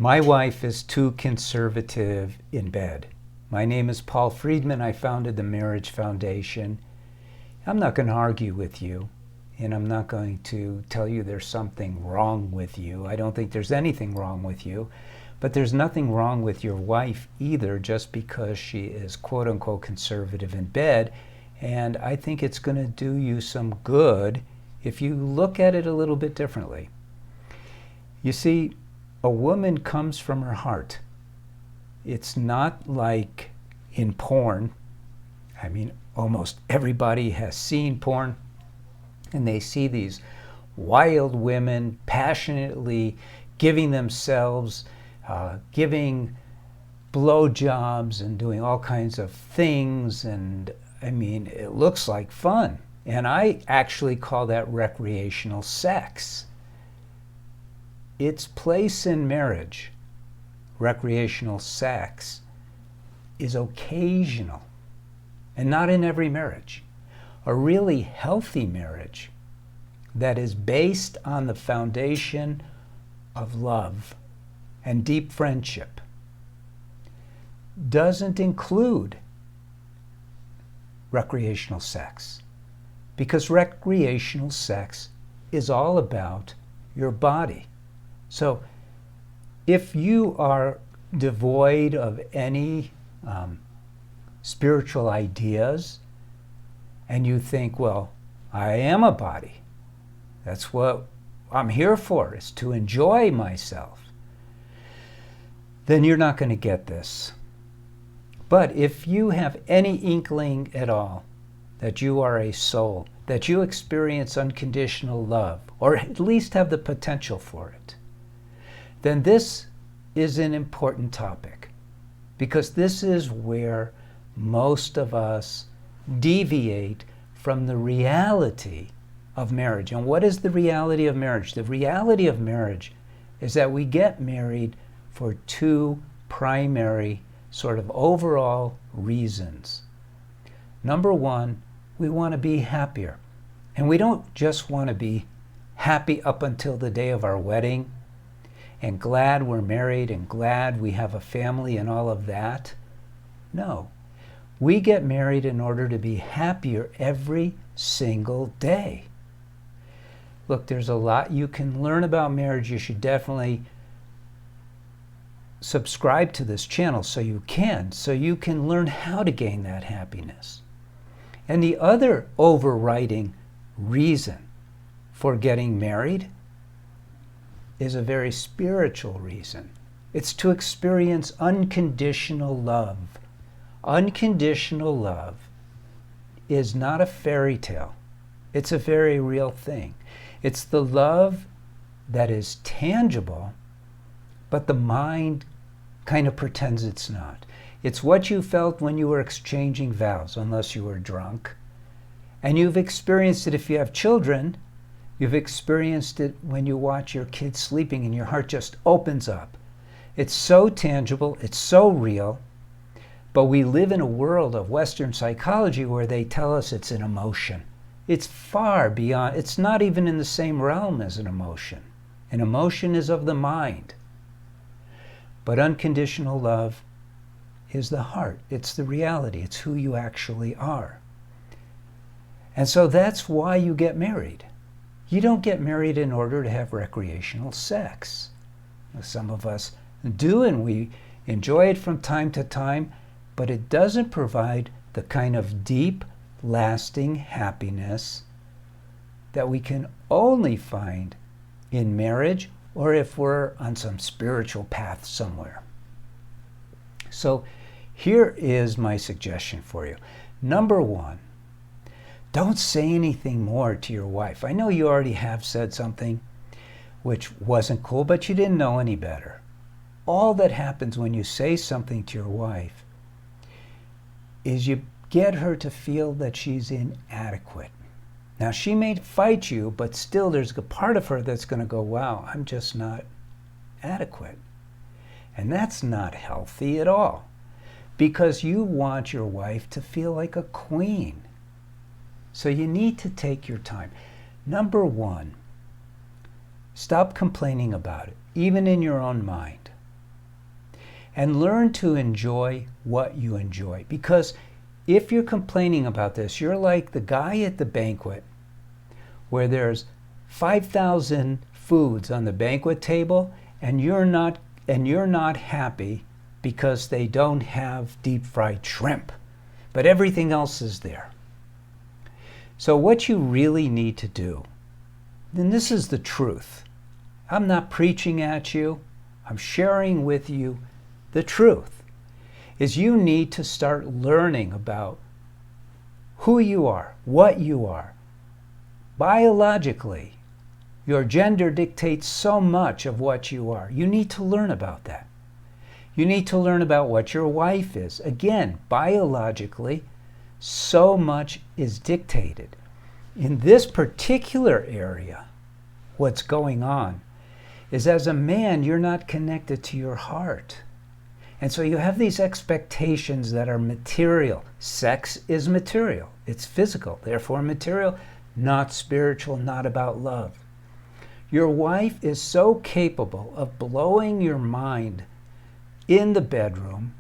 My wife is too conservative in bed. My name is Paul Friedman. I founded the Marriage Foundation. I'm not going to argue with you, and I'm not going to tell you there's something wrong with you. I don't think there's anything wrong with you, but there's nothing wrong with your wife either just because she is quote-unquote conservative in bed. And I think it's going to do you some good if you look at it a little bit differently. You see, a woman comes from her heart. It's not like in porn. I mean, almost everybody has seen porn, and they see these wild women passionately giving themselves, giving blowjobs and doing all kinds of things, and I mean, it looks like fun. And I actually call that recreational sex. Its place in marriage, recreational sex, is occasional and not in every marriage. A really healthy marriage that is based on the foundation of love and deep friendship doesn't include recreational sex, because recreational sex is all about your body. So if you are devoid of any spiritual ideas and you think, well, I am a body, that's what I'm here for, is to enjoy myself, then you're not going to get this. But if you have any inkling at all that you are a soul, that you experience unconditional love, or at least have the potential for it, then this is an important topic, because this is where most of us deviate from the reality of marriage. And what is the reality of marriage? The reality of marriage is that we get married for two primary sort of overall reasons. Number one, we want to be happier. And we don't just want to be happy up until the day of our wedding and glad we're married and glad we have a family and all of that. No, we get married in order to be happier every single day. Look, there's a lot you can learn about marriage. You should definitely subscribe to this channel so you can learn how to gain that happiness. And the other overriding reason for getting married is a very spiritual reason. It's to experience unconditional love. Unconditional love is not a fairy tale. It's a very real thing. It's the love that is tangible, but the mind kind of pretends it's not. It's what you felt when you were exchanging vows, unless you were drunk. And you've experienced it if you have children. You've experienced it when you watch your kids sleeping and your heart just opens up. It's so tangible, it's so real, but we live in a world of Western psychology where they tell us it's an emotion. It's far beyond, it's not even in the same realm as an emotion. An emotion is of the mind. But unconditional love is the heart. It's the reality. It's who you actually are. And so that's why you get married. You don't get married in order to have recreational sex. Some of us do, and we enjoy it from time to time, but it doesn't provide the kind of deep, lasting happiness that we can only find in marriage, or if we're on some spiritual path somewhere. So here is my suggestion for you. Number one, don't say anything more to your wife. I know you already have said something which wasn't cool, but you didn't know any better. All that happens when you say something to your wife is you get her to feel that she's inadequate. Now, she may fight you, but still there's a part of her that's going to go, wow, I'm just not adequate. And that's not healthy at all, because you want your wife to feel like a queen. So you need to take your time. Number one, stop complaining about it, even in your own mind. and learn to enjoy what you enjoy. Because if you're complaining about this, you're like the guy at the banquet where there's 5,000 foods on the banquet table, and you're not happy because they don't have deep fried shrimp, but everything else is there. So what you really need to do, and this is the truth, I'm not preaching at you, I'm sharing with you the truth, is you need to start learning about who you are, what you are. Biologically, your gender dictates so much of what you are. You need to learn about that. You need to learn about what your wife is. Again, biologically, so much is dictated. In this particular area, what's going on is, as a man, you're not connected to your heart. And so you have these expectations that are material. Sex is material. It's physical, therefore material, not spiritual, not about love. Your wife is so capable of blowing your mind in the bedroom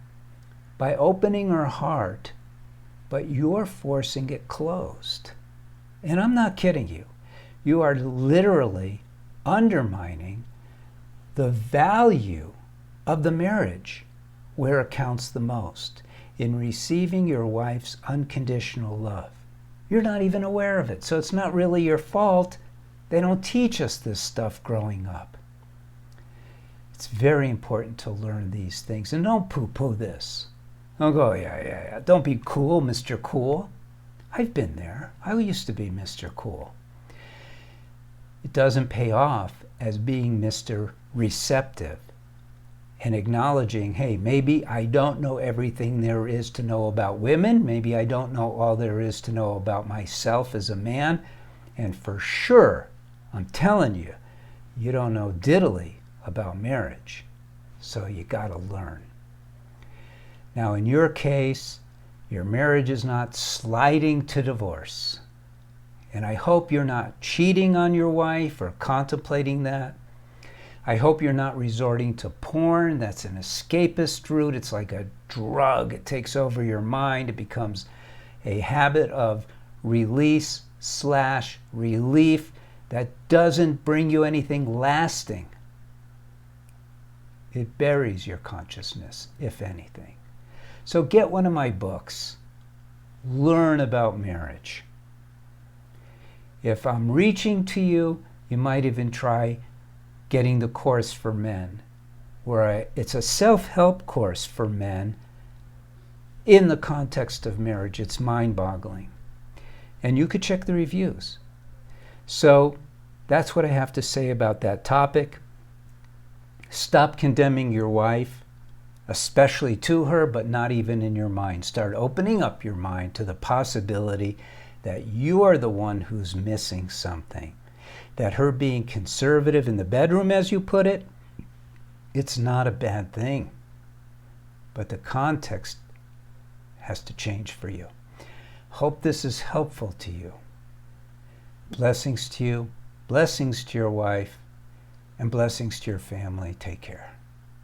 by opening her heart, but you're forcing it closed. And I'm not kidding you. You are literally undermining the value of the marriage where it counts the most, in receiving your wife's unconditional love. You're not even aware of it, so it's not really your fault. They don't teach us this stuff growing up. It's very important to learn these things, and don't poo-poo this. Don't go, yeah. Don't be cool, Mr. Cool. I've been there. I used to be Mr. Cool. It doesn't pay off as being Mr. Receptive and acknowledging, hey, maybe I don't know everything there is to know about women. Maybe I don't know all there is to know about myself as a man. And for sure, I'm telling you, you don't know diddly about marriage. So you got to learn. Now, in your case, your marriage is not sliding to divorce. And I hope you're not cheating on your wife or contemplating that. I hope you're not resorting to porn. That's an escapist route. It's like a drug. It takes over your mind. It becomes a habit of release/relief that doesn't bring you anything lasting. It buries your consciousness, if anything. So get one of my books. Learn about marriage. If I'm reaching to you, you might even try getting the course for men, where it's a self-help course for men in the context of marriage. It's mind-boggling. And you could check the reviews. So that's what I have to say about that topic. Stop condemning your wife, especially to her, but not even in your mind. Start opening up your mind to the possibility that you are the one who's missing something. That her being conservative in the bedroom, as you put it, it's not a bad thing. But the context has to change for you. Hope this is helpful to you. Blessings to you, blessings to your wife, and blessings to your family. Take care.